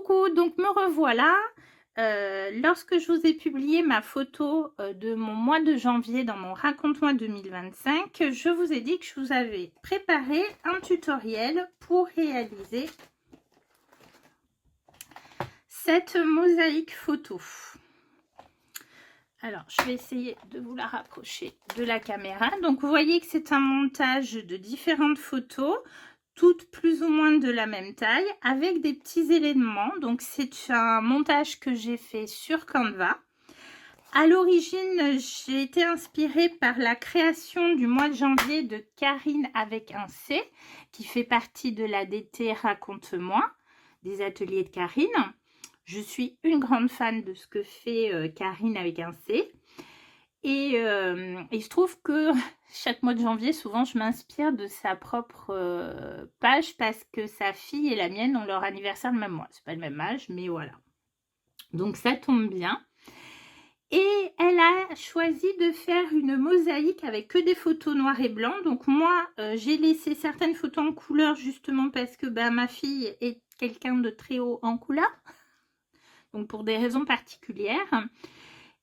Coucou, donc me revoilà. Lorsque je vous ai publié ma photo de mon mois de janvier dans mon Raconte-moi 2025, je vous ai dit que je vous avais préparé un tutoriel pour réaliser cette mosaïque photo. Alors, je vais essayer de vous la rapprocher de la caméra. Donc, vous voyez que c'est un montage de différentes photos, toutes plus ou moins de la même taille, avec des petits éléments. Donc, c'est un montage que j'ai fait sur Canva. À l'origine, j'ai été inspirée par la création du mois de janvier de Karine avec un C, qui fait partie de l'ADT Raconte-moi, des ateliers de Karine. Je suis une grande fan de ce que fait Karine avec un C. Et il se trouve que chaque mois de janvier, souvent, je m'inspire de sa propre page parce que sa fille et la mienne ont leur anniversaire le même mois. C'est pas le même âge, mais voilà. Donc, ça tombe bien. Et elle a choisi de faire une mosaïque avec que des photos noires et blancs. Donc, moi, j'ai laissé certaines photos en couleur justement parce que ma fille est quelqu'un de très haut en couleur. Donc, pour des raisons particulières.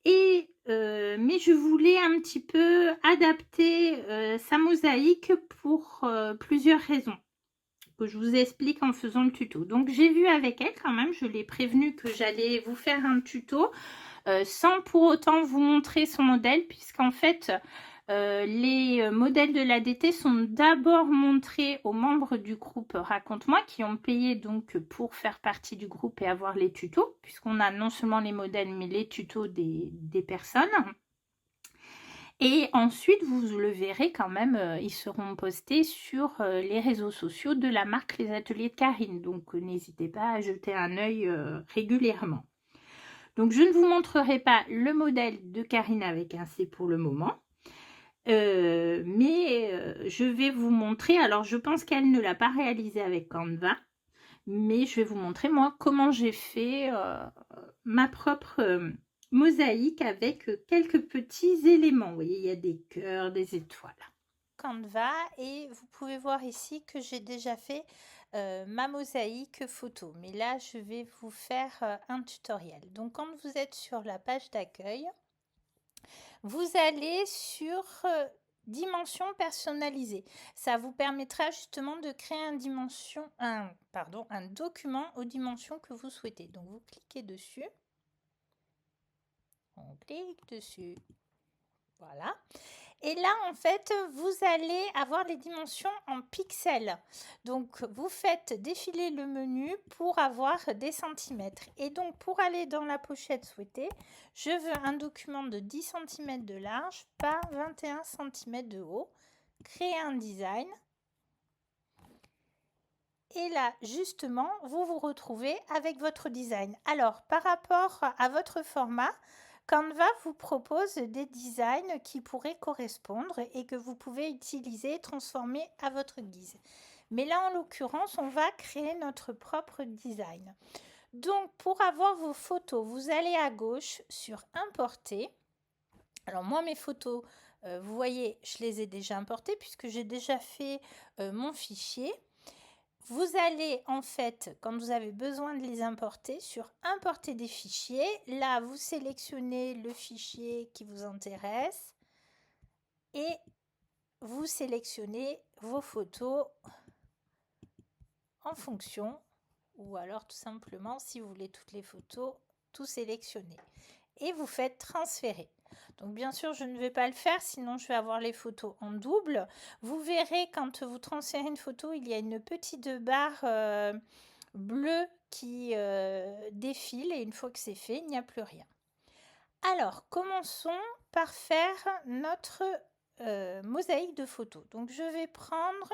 Et mais je voulais un petit peu adapter sa mosaïque pour plusieurs raisons que je vous explique en faisant le tuto. Donc j'ai vu avec elle quand même, je l'ai prévenue que j'allais vous faire un tuto sans pour autant vous montrer son modèle, puisqu'en fait les modèles de l'ADT sont d'abord montrés aux membres du groupe Raconte-moi qui ont payé donc pour faire partie du groupe et avoir les tutos, puisqu'on a non seulement les modèles mais les tutos des personnes. Et ensuite, vous le verrez quand même, ils seront postés sur les réseaux sociaux de la marque Les Ateliers de Karine. Donc, n'hésitez pas à jeter un œil régulièrement. Donc, je ne vous montrerai pas le modèle de Karine avec un C pour le moment. Mais je vais vous montrer, alors je pense qu'elle ne l'a pas réalisé avec Canva, mais je vais vous montrer moi comment j'ai fait ma propre mosaïque avec quelques petits éléments. Vous voyez, il y a des cœurs, des étoiles. Canva, et vous pouvez voir ici que j'ai déjà fait ma mosaïque photo, mais là je vais vous faire un tutoriel. Donc quand vous êtes sur la page d'accueil, vous allez sur dimension personnalisée. Ça vous permettra justement de créer un document aux dimensions que vous souhaitez. Donc vous cliquez dessus. On clique dessus. Voilà. Et là, en fait, vous allez avoir les dimensions en pixels. Donc, vous faites défiler le menu pour avoir des centimètres. Et donc, pour aller dans la pochette souhaitée, je veux un document de 10 cm de large par 21 cm de haut. Créer un design. Et là, justement, vous vous retrouvez avec votre design. Alors, par rapport à votre format, Canva vous propose des designs qui pourraient correspondre et que vous pouvez utiliser et transformer à votre guise. Mais là, en l'occurrence, on va créer notre propre design. Donc, pour avoir vos photos, vous allez à gauche sur Importer. Alors, moi, mes photos, vous voyez, je les ai déjà importées puisque j'ai déjà fait mon fichier. Vous allez en fait, quand vous avez besoin de les importer, sur Importer des fichiers. Là, vous sélectionnez le fichier qui vous intéresse et vous sélectionnez vos photos en fonction, ou alors tout simplement, si vous voulez toutes les photos, tout sélectionner. Et vous faites transférer. Donc bien sûr, je ne vais pas le faire, sinon je vais avoir les photos en double. Vous verrez, quand vous transférez une photo, il y a une petite barre bleue qui défile, et une fois que c'est fait, il n'y a plus rien. Alors, commençons par faire notre mosaïque de photos. Donc je vais prendre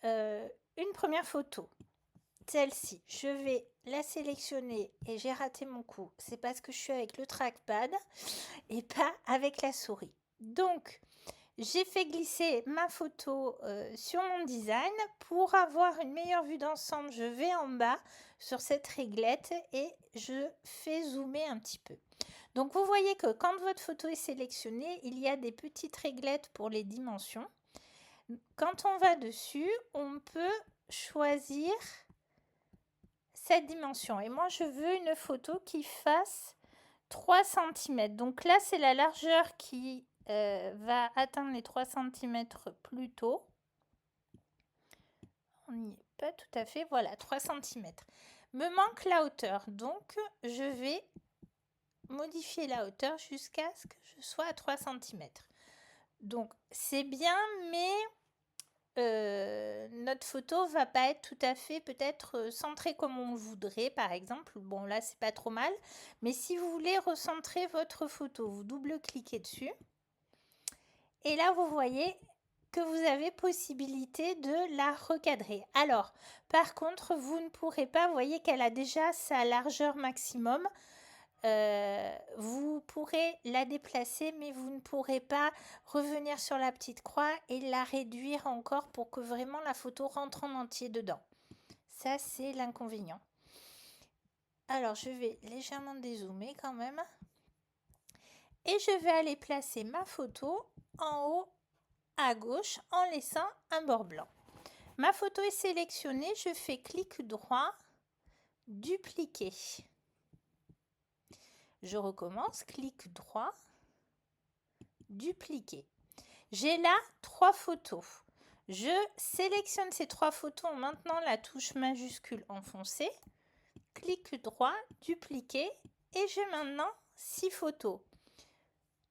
une première photo. Celle-ci, je vais la sélectionner, et j'ai raté mon coup. C'est parce que je suis avec le trackpad et pas avec la souris. Donc, j'ai fait glisser ma photo sur mon design. Pour avoir une meilleure vue d'ensemble, je vais en bas sur cette réglette et je fais zoomer un petit peu. Donc, vous voyez que quand votre photo est sélectionnée, il y a des petites réglettes pour les dimensions. Quand on va dessus, on peut choisir cette dimension. Et moi, je veux une photo qui fasse 3 cm. Donc là, c'est la largeur qui va atteindre les 3 cm plus tôt. On n'y est pas tout à fait. Voilà, 3 cm. Me manque la hauteur. Donc, je vais modifier la hauteur jusqu'à ce que je sois à 3 cm. Donc, c'est bien, mais notre photo va pas être tout à fait peut-être centrée comme on le voudrait, par exemple. Bon, là, c'est pas trop mal. Mais si vous voulez recentrer votre photo, vous double-cliquez dessus. Et là, vous voyez que vous avez possibilité de la recadrer. Alors, par contre, vous ne pourrez pas, vous voyez qu'elle a déjà sa largeur maximum. Vous pourrez la déplacer, mais vous ne pourrez pas revenir sur la petite croix et la réduire encore pour que vraiment la photo rentre en entier dedans. Ça, c'est l'inconvénient. Alors, je vais légèrement dézoomer quand même. Et je vais aller placer ma photo en haut à gauche en laissant un bord blanc. Ma photo est sélectionnée, je fais clic droit, dupliquer. Je recommence, clic droit, dupliquer. J'ai là 3 photos. Je sélectionne ces 3 photos en maintenant la touche majuscule enfoncée, clic droit, dupliquer et j'ai maintenant 6 photos.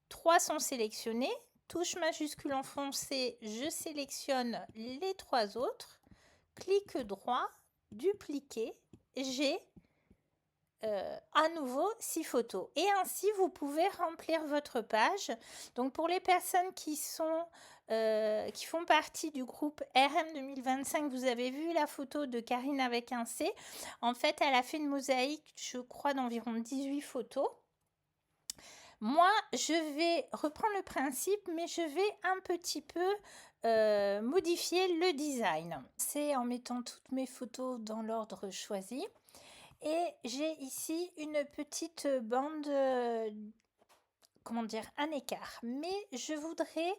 3 sont sélectionnées, touche majuscule enfoncée, je sélectionne les 3 autres, clic droit, dupliquer, j'ai à nouveau 6 photos. Et ainsi, vous pouvez remplir votre page. Donc, pour les personnes qui font partie du groupe RM 2025, vous avez vu la photo de Karine avec un C. En fait, elle a fait une mosaïque, je crois, d'environ 18 photos. Moi, je vais reprendre le principe, mais je vais un petit peu modifier le design. C'est en mettant toutes mes photos dans l'ordre choisi. Et j'ai ici une petite bande, comment dire, un écart. Mais je voudrais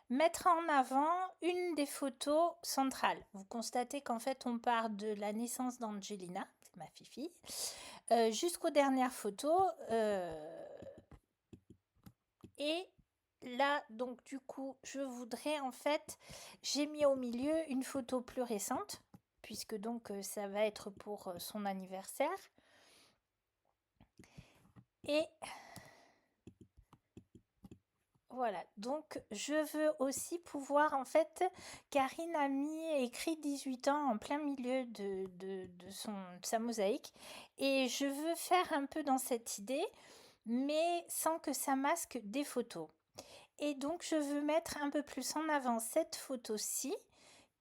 mettre en avant une des photos centrales. Vous constatez qu'en fait, on part de la naissance d'Angelina, c'est ma fifi, jusqu'aux dernières photos. Et là, donc du coup, je voudrais en fait, j'ai mis au milieu une photo plus récente, puisque donc ça va être pour son anniversaire. Et voilà, donc je veux aussi pouvoir, en fait, Karine a écrit 18 ans en plein milieu de sa mosaïque. Et je veux faire un peu dans cette idée, mais sans que ça masque des photos. Et donc, je veux mettre un peu plus en avant cette photo-ci,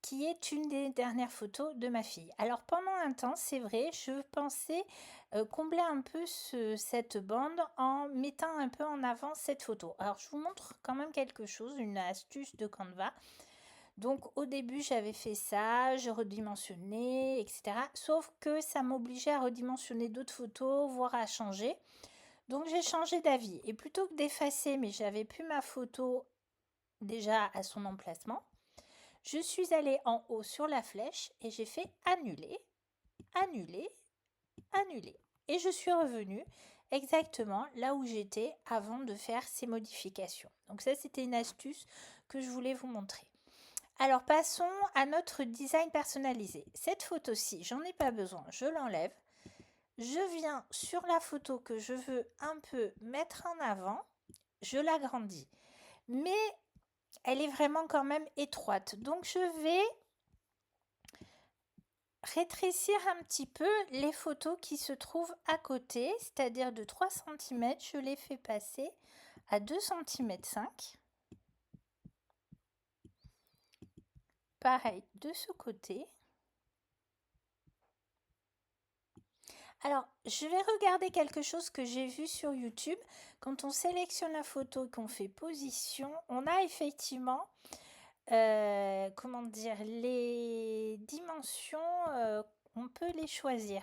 qui est une des dernières photos de ma fille. Alors pendant un temps, c'est vrai, je pensais combler un peu cette bande en mettant un peu en avant cette photo. Alors je vous montre quand même quelque chose, une astuce de Canva. Donc au début j'avais fait ça, je redimensionnais, etc. Sauf que ça m'obligeait à redimensionner d'autres photos, voire à changer. Donc j'ai changé d'avis. Et plutôt que d'effacer, mais j'avais plus ma photo déjà à son emplacement, je suis allée en haut sur la flèche et j'ai fait annuler, annuler, annuler. Et je suis revenue exactement là où j'étais avant de faire ces modifications. Donc ça, c'était une astuce que je voulais vous montrer. Alors passons à notre design personnalisé. Cette photo-ci, j'en ai pas besoin, je l'enlève. Je viens sur la photo que je veux un peu mettre en avant, je l'agrandis. Mais elle est vraiment quand même étroite. Donc je vais rétrécir un petit peu les photos qui se trouvent à côté, c'est-à-dire de 3 cm, je les fais passer à 2 cm 5. Pareil de ce côté. Alors, je vais regarder quelque chose que j'ai vu sur YouTube. Quand on sélectionne la photo et qu'on fait position, on a effectivement, comment dire, les dimensions, on peut les choisir.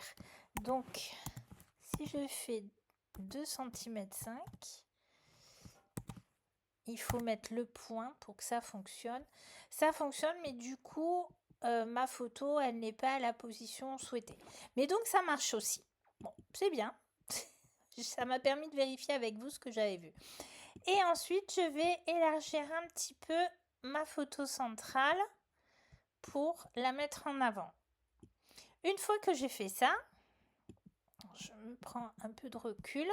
Donc, si je fais 2 cm 5, il faut mettre le point pour que ça fonctionne. Ça fonctionne, mais du coup, ma photo, elle n'est pas à la position souhaitée. Mais donc ça marche aussi. Bon, c'est bien. Ça m'a permis de vérifier avec vous ce que j'avais vu. Et ensuite, je vais élargir un petit peu ma photo centrale pour la mettre en avant. Une fois que j'ai fait ça, je me prends un peu de recul.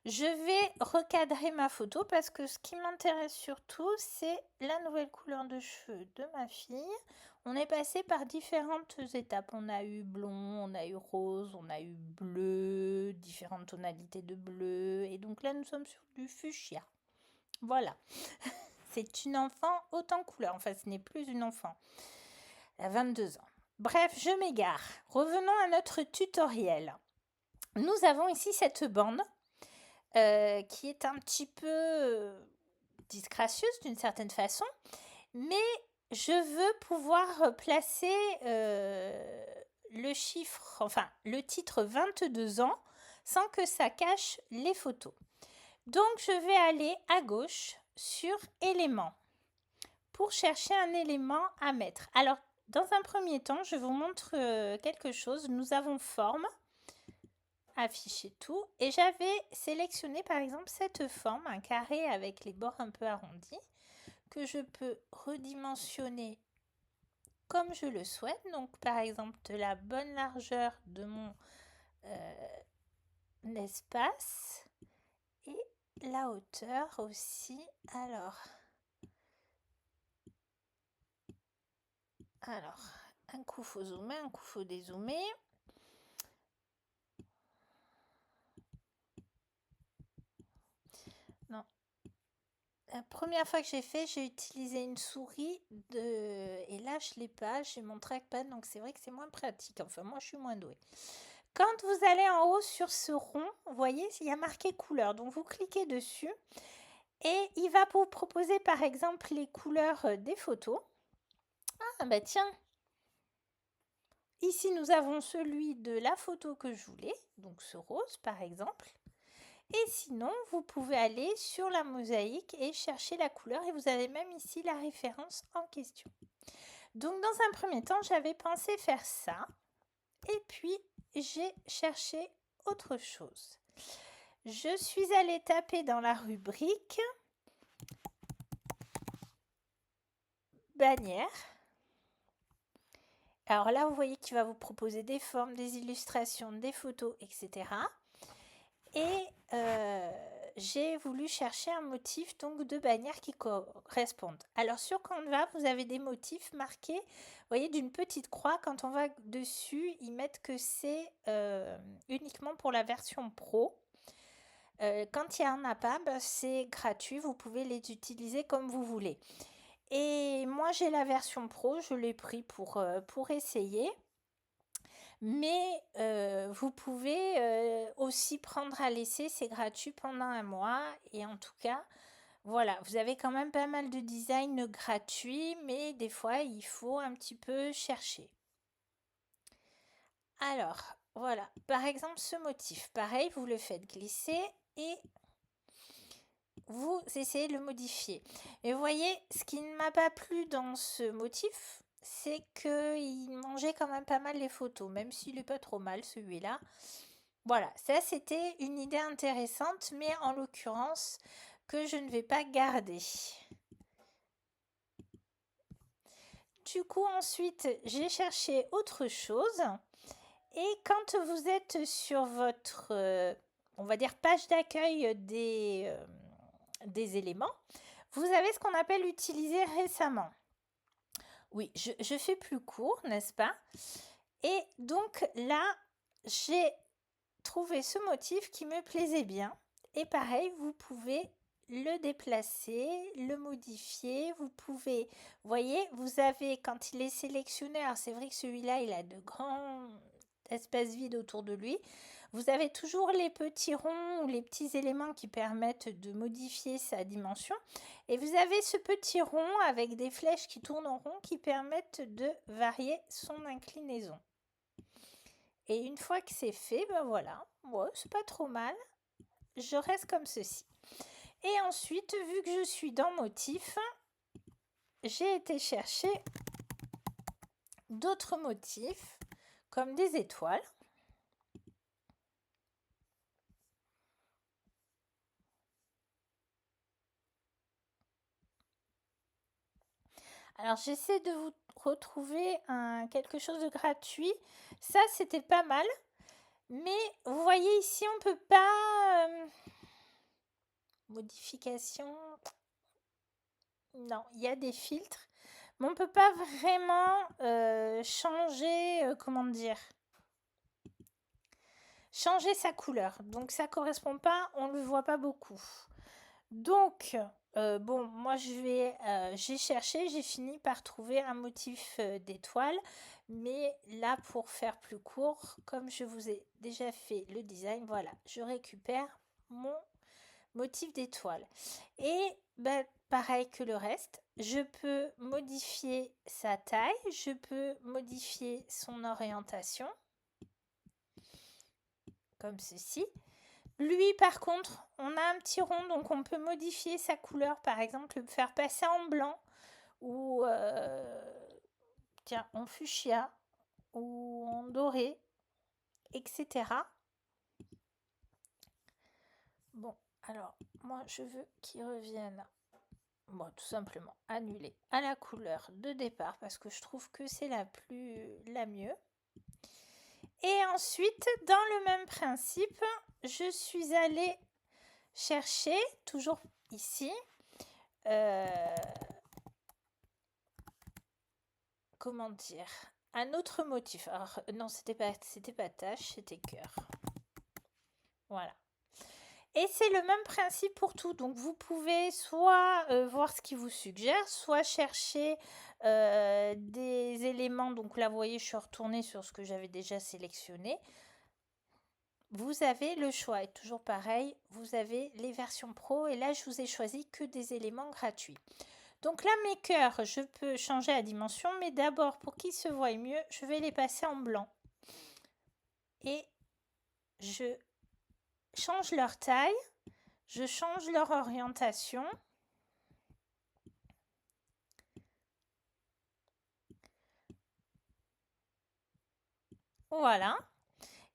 Je vais recadrer ma photo parce que ce qui m'intéresse surtout, c'est la nouvelle couleur de cheveux de ma fille. On est passé par différentes étapes. On a eu blond, on a eu rose, on a eu bleu, différentes tonalités de bleu. Et donc là, nous sommes sur du fuchsia. Voilà. C'est une enfant haute en couleur. Enfin, ce n'est plus une enfant. Elle a 22 ans. Bref, je m'égare. Revenons à notre tutoriel. Nous avons ici cette bande qui est un petit peu disgracieuse d'une certaine façon, mais je veux pouvoir placer le chiffre, enfin le titre 22 ans sans que ça cache les photos. Donc je vais aller à gauche sur éléments pour chercher un élément à mettre. Alors dans un premier temps, je vous montre quelque chose. Nous avons forme, afficher tout, et j'avais sélectionné par exemple cette forme, un carré avec les bords un peu arrondis, que je peux redimensionner comme je le souhaite. Donc par exemple de la bonne largeur de mon espace et la hauteur aussi. Alors un coup faut zoomer, un coup faut dézoomer. Non. La première fois que j'ai fait, j'ai utilisé une souris et là je l'ai pas, j'ai mon trackpad, donc c'est vrai que c'est moins pratique. Enfin, moi je suis moins douée. Quand vous allez en haut sur ce rond, vous voyez, il y a marqué couleur. Donc vous cliquez dessus et il va vous proposer par exemple les couleurs des photos. Ah bah tiens, ici nous avons celui de la photo que je voulais, donc ce rose par exemple. Et sinon, vous pouvez aller sur la mosaïque et chercher la couleur et vous avez même ici la référence en question. Donc dans un premier temps, j'avais pensé faire ça et puis j'ai cherché autre chose. Je suis allée taper dans la rubrique bannière. Alors là, vous voyez qu'il va vous proposer des formes, des illustrations, des photos, etc. Et j'ai voulu chercher un motif donc de bannière qui correspondent. Alors sur Canva, vous avez des motifs marqués, vous voyez, d'une petite croix. Quand on va dessus, ils mettent que c'est uniquement pour la version pro. Quand il n'y en a pas, c'est gratuit, vous pouvez les utiliser comme vous voulez. Et moi, j'ai la version pro, je l'ai pris pour essayer. Mais vous pouvez aussi prendre à l'essai, c'est gratuit pendant un mois. Et en tout cas, voilà, vous avez quand même pas mal de designs gratuits, mais des fois, il faut un petit peu chercher. Alors, voilà, par exemple, ce motif, pareil, vous le faites glisser et vous essayez de le modifier. Et vous voyez, ce qui ne m'a pas plu dans ce motif, c'est qu'il mangeait quand même pas mal les photos, même s'il n'est pas trop mal celui-là. Voilà, ça c'était une idée intéressante, mais en l'occurrence que je ne vais pas garder. Du coup, ensuite, j'ai cherché autre chose. Et quand vous êtes sur votre, on va dire, page d'accueil des éléments, vous avez ce qu'on appelle utiliser récemment. Oui, je fais plus court, n'est-ce pas? Et donc là, j'ai trouvé ce motif qui me plaisait bien. Et pareil, vous pouvez le déplacer, le modifier. Vous pouvez, voyez, vous avez, quand il est sélectionné, alors c'est vrai que celui-là, il a de grands espaces vides autour de lui. Vous avez toujours les petits ronds ou les petits éléments qui permettent de modifier sa dimension. Et vous avez ce petit rond avec des flèches qui tournent en rond qui permettent de varier son inclinaison. Et une fois que c'est fait, ben voilà, ouais, c'est pas trop mal. Je reste comme ceci. Et ensuite, vu que je suis dans motif, j'ai été chercher d'autres motifs comme des étoiles. Alors j'essaie de vous retrouver quelque chose de gratuit. Ça c'était pas mal. Mais vous voyez ici on peut pas... modification... Non, il y a des filtres. Mais on peut pas vraiment changer... comment dire, changer sa couleur. Donc ça correspond pas, on le voit pas beaucoup. Donc, bon, moi j'ai cherché, j'ai fini par trouver un motif d'étoile. Mais là, pour faire plus court, comme je vous ai déjà fait le design, voilà, je récupère mon motif d'étoile. Et bah, pareil que le reste, je peux modifier sa taille, je peux modifier son orientation, comme ceci. Lui, par contre, on a un petit rond, donc on peut modifier sa couleur, par exemple, le faire passer en blanc ou tiens, en fuchsia ou en doré, etc. Bon, alors, moi, je veux qu'il revienne, bon, tout simplement, annuler à la couleur de départ parce que je trouve que c'est la mieux. Et ensuite, dans le même principe, je suis allée chercher, toujours ici, comment dire, un autre motif. Alors, non, c'était pas tache, c'était cœur. Voilà. Et c'est le même principe pour tout. Donc, vous pouvez soit voir ce qu'il vous suggère, soit chercher des éléments. Donc là, vous voyez, je suis retournée sur ce que j'avais déjà sélectionné. Vous avez le choix. Et toujours pareil, vous avez les versions pro. Et là, je vous ai choisi que des éléments gratuits. Donc là, mes cœurs, je peux changer la dimension. Mais d'abord, pour qu'ils se voient mieux, je vais les passer en blanc. Et je change leur taille. Je change leur orientation. Voilà.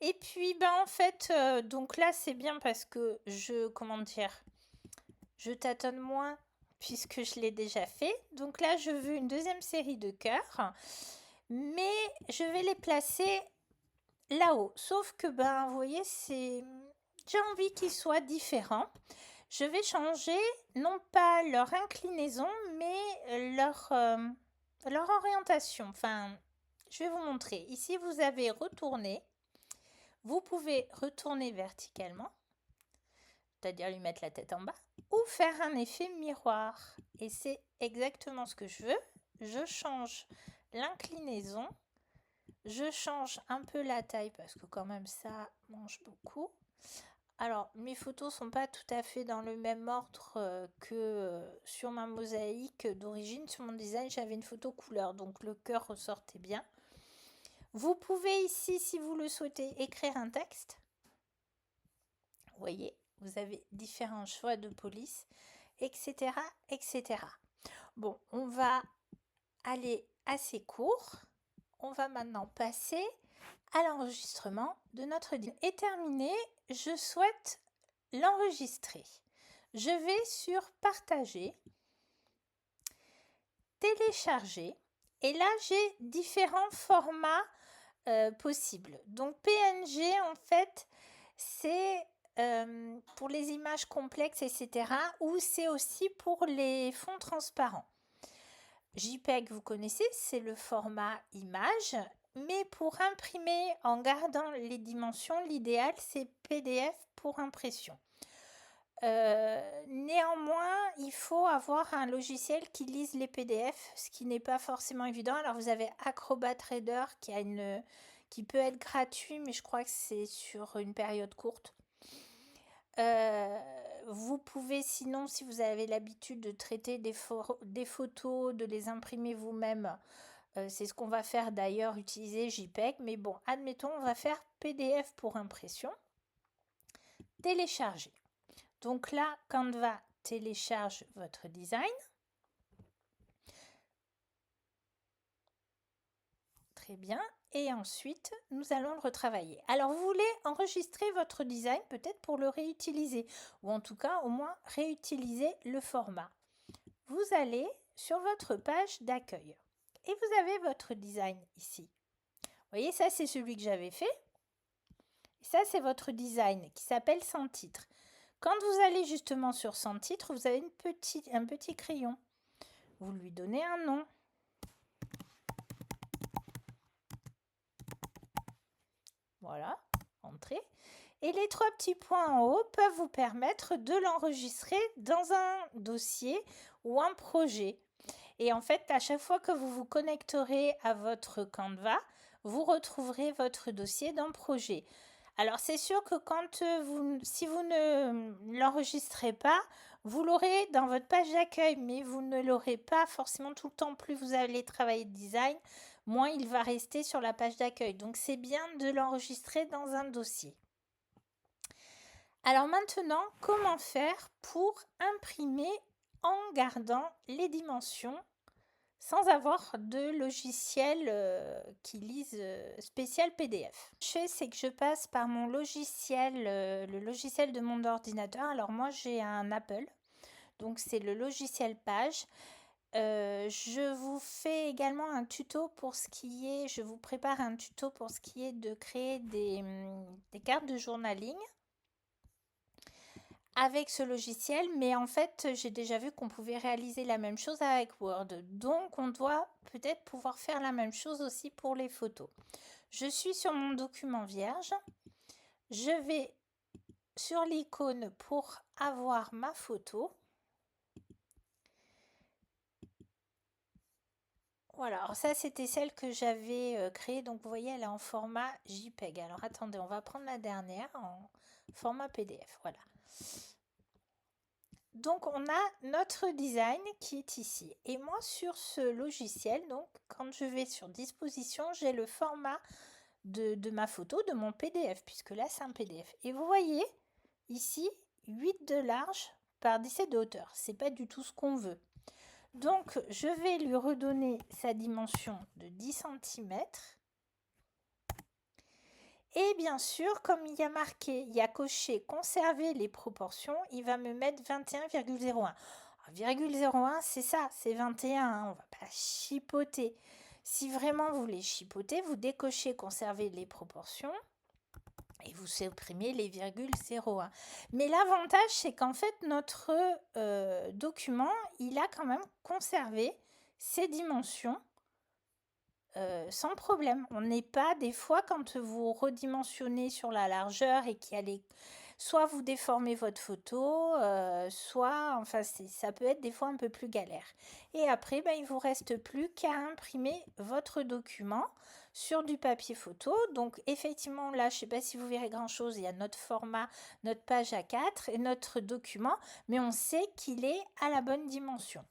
Et puis, ben, en fait, donc là, c'est bien parce que comment dire, je tâtonne moins puisque je l'ai déjà fait. Donc là, je veux une deuxième série de cœurs. Mais je vais les placer là-haut. Sauf que, ben, vous voyez, j'ai envie qu'ils soient différents. Je vais changer, non pas leur inclinaison, mais leur orientation. Enfin, je vais vous montrer. Ici, vous avez retourné. Vous pouvez retourner verticalement, c'est-à-dire lui mettre la tête en bas, ou faire un effet miroir. Et c'est exactement ce que je veux. Je change l'inclinaison. Je change un peu la taille parce que quand même ça mange beaucoup. Alors, mes photos sont pas tout à fait dans le même ordre que sur ma mosaïque d'origine. Sur mon design, j'avais une photo couleur, donc le cœur ressortait bien. Vous pouvez ici, si vous le souhaitez, écrire un texte. Vous voyez, vous avez différents choix de police, etc., etc. Bon, on va aller assez court. On va maintenant passer à l'enregistrement de notre design. Et terminé, je souhaite l'enregistrer. Je vais sur partager, télécharger, et là j'ai différents formats possibles. Donc PNG en fait c'est pour les images complexes, etc. ou c'est aussi pour les fonds transparents. JPEG, vous connaissez, c'est le format image, mais pour imprimer en gardant les dimensions, l'idéal c'est PDF pour impression. Néanmoins, il faut avoir un logiciel qui lise les PDF, ce qui n'est pas forcément évident. Alors vous avez Acrobat Reader qui peut être gratuit, mais je crois que c'est sur une période courte. Vous pouvez sinon, si vous avez l'habitude de traiter des photos, de les imprimer vous-même, c'est ce qu'on va faire d'ailleurs, utiliser JPEG. Mais bon, admettons, on va faire PDF pour impression. Télécharger. Donc là, Canva télécharge votre design. Très bien. Et ensuite, nous allons le retravailler. Alors, vous voulez enregistrer votre design peut-être pour le réutiliser, ou en tout cas, au moins, réutiliser le format. Vous allez sur votre page d'accueil et vous avez votre design ici. Vous voyez, ça, c'est celui que j'avais fait. Et ça, c'est votre design qui s'appelle sans titre. Quand vous allez justement sur sans titre, vous avez un petit crayon. Vous lui donnez un nom. Voilà, entrez. Et les 3 petits points en haut peuvent vous permettre de l'enregistrer dans un dossier ou un projet. Et en fait, à chaque fois que vous vous connecterez à votre Canva, vous retrouverez votre dossier d'un projet. Alors, c'est sûr que si vous ne l'enregistrez pas, vous l'aurez dans votre page d'accueil, mais vous ne l'aurez pas forcément tout le temps. Plus vous allez travailler de design, moins il va rester sur la page d'accueil. Donc, c'est bien de l'enregistrer dans un dossier. Alors maintenant, comment faire pour imprimer en gardant les dimensions sans avoir de logiciel qui lise spécial PDF. Ce que je fais, c'est que je passe par mon logiciel, le logiciel de mon ordinateur. Alors moi, j'ai un Apple, donc c'est le logiciel Page. Je vous fais également un tuto pour ce qui est, je vous prépare un tuto pour ce qui est de créer des cartes de journaling avec ce logiciel, mais en fait, j'ai déjà vu qu'on pouvait réaliser la même chose avec Word. Donc, on doit peut-être pouvoir faire la même chose aussi pour les photos. Je suis sur mon document vierge. Je vais sur l'icône pour avoir ma photo. Voilà, alors ça, c'était celle que j'avais créée. Donc, vous voyez, elle est en format JPEG. Alors, attendez, on va prendre la dernière en format PDF. Voilà. Donc, on a notre design qui est ici. Et moi, sur ce logiciel, donc, quand je vais sur disposition, j'ai le format de ma photo, de mon PDF, puisque là, c'est un PDF. Et vous voyez, ici, 8 de large par 17 de hauteur. C'est pas du tout ce qu'on veut. Donc, je vais lui redonner sa dimension de 10 cm. Et bien sûr, comme il y a marqué, il y a coché conserver les proportions, il va me mettre 21,01. 0,01, c'est ça, c'est 21, hein, on ne va pas chipoter. Si vraiment vous voulez chipoter, vous décochez conserver les proportions et vous supprimez les 0,01. Mais l'avantage, c'est qu'en fait, notre document, il a quand même conservé ses dimensions sans problème. On n'est pas, des fois, quand vous redimensionnez sur la largeur et qu'il y a les... Soit vous déformez votre photo, soit, enfin, ça peut être des fois un peu plus galère. Et après, ben, il ne vous reste plus qu'à imprimer votre document sur du papier photo. Donc, effectivement, là, je ne sais pas si vous verrez grand-chose, il y a notre format, notre page A4 et notre document, mais on sait qu'il est à la bonne dimension.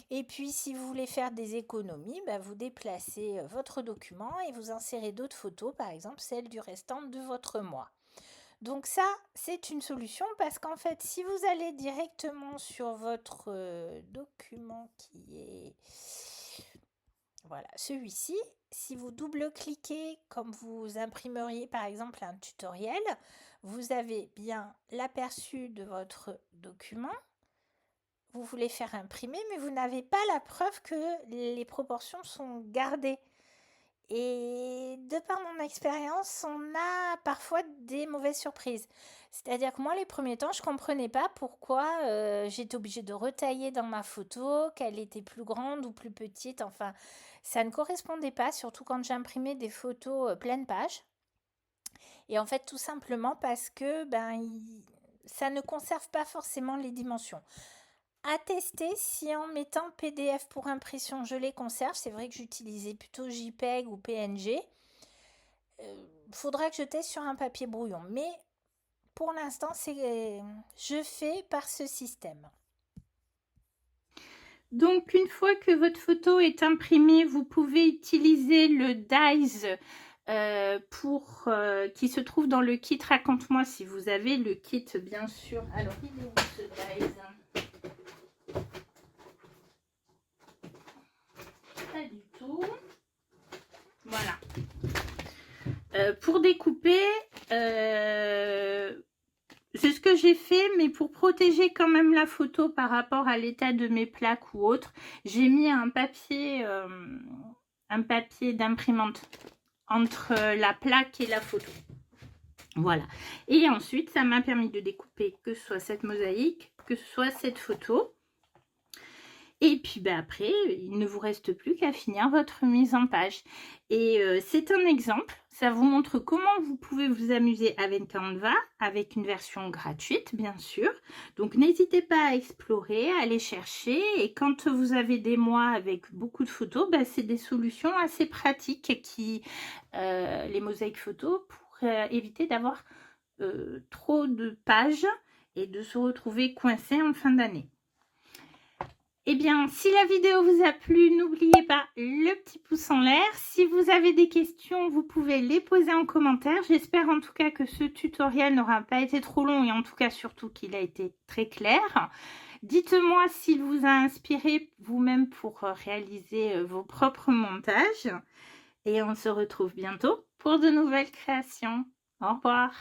Et puis, si vous voulez faire des économies, bah, vous déplacez votre document et vous insérez d'autres photos, par exemple celle du restant de votre mois. Donc ça, c'est une solution parce qu'en fait, si vous allez directement sur votre document qui est... Voilà, celui-ci, si vous double-cliquez comme vous imprimeriez par exemple un tutoriel, vous avez bien l'aperçu de votre document. Vous voulez faire imprimer, mais vous n'avez pas la preuve que les proportions sont gardées. Et de par mon expérience, on a parfois des mauvaises surprises. C'est-à-dire que moi, les premiers temps, je ne comprenais pas pourquoi j'étais obligée de retailler dans ma photo, qu'elle était plus grande ou plus petite. Enfin, ça ne correspondait pas, surtout quand j'imprimais des photos pleine page. Et en fait, tout simplement parce que ça ne conserve pas forcément les dimensions. À tester si en mettant PDF pour impression je les conserve. C'est vrai que j'utilisais plutôt JPEG ou PNG. Faudra que je teste sur un papier brouillon. Mais pour l'instant, je fais par ce système. Donc, une fois que votre photo est imprimée, vous pouvez utiliser le Dies qui se trouve dans le kit Raconte-moi si vous avez le kit, bien sûr. Alors, il est où ce Dies ? Pas du tout. Pour découper, c'est ce que j'ai fait, mais pour protéger quand même la photo par rapport à l'état de mes plaques ou autre, j'ai mis un papier d'imprimante entre la plaque et la photo. Voilà. Et ensuite, ça m'a permis de découper que ce soit cette mosaïque, que ce soit cette photo. Et puis après, il ne vous reste plus qu'à finir votre mise en page. Et c'est un exemple, ça vous montre comment vous pouvez vous amuser avec Canva, avec une version gratuite bien sûr. Donc n'hésitez pas à explorer, à aller chercher. Et quand vous avez des mois avec beaucoup de photos, bah, c'est des solutions assez pratiques qui, les mosaïques photos, pour éviter d'avoir trop de pages et de se retrouver coincé en fin d'année. Eh bien, si la vidéo vous a plu, n'oubliez pas le petit pouce en l'air. Si vous avez des questions, vous pouvez les poser en commentaire. J'espère en tout cas que ce tutoriel n'aura pas été trop long et en tout cas surtout qu'il a été très clair. Dites-moi s'il vous a inspiré vous-même pour réaliser vos propres montages. Et on se retrouve bientôt pour de nouvelles créations. Au revoir.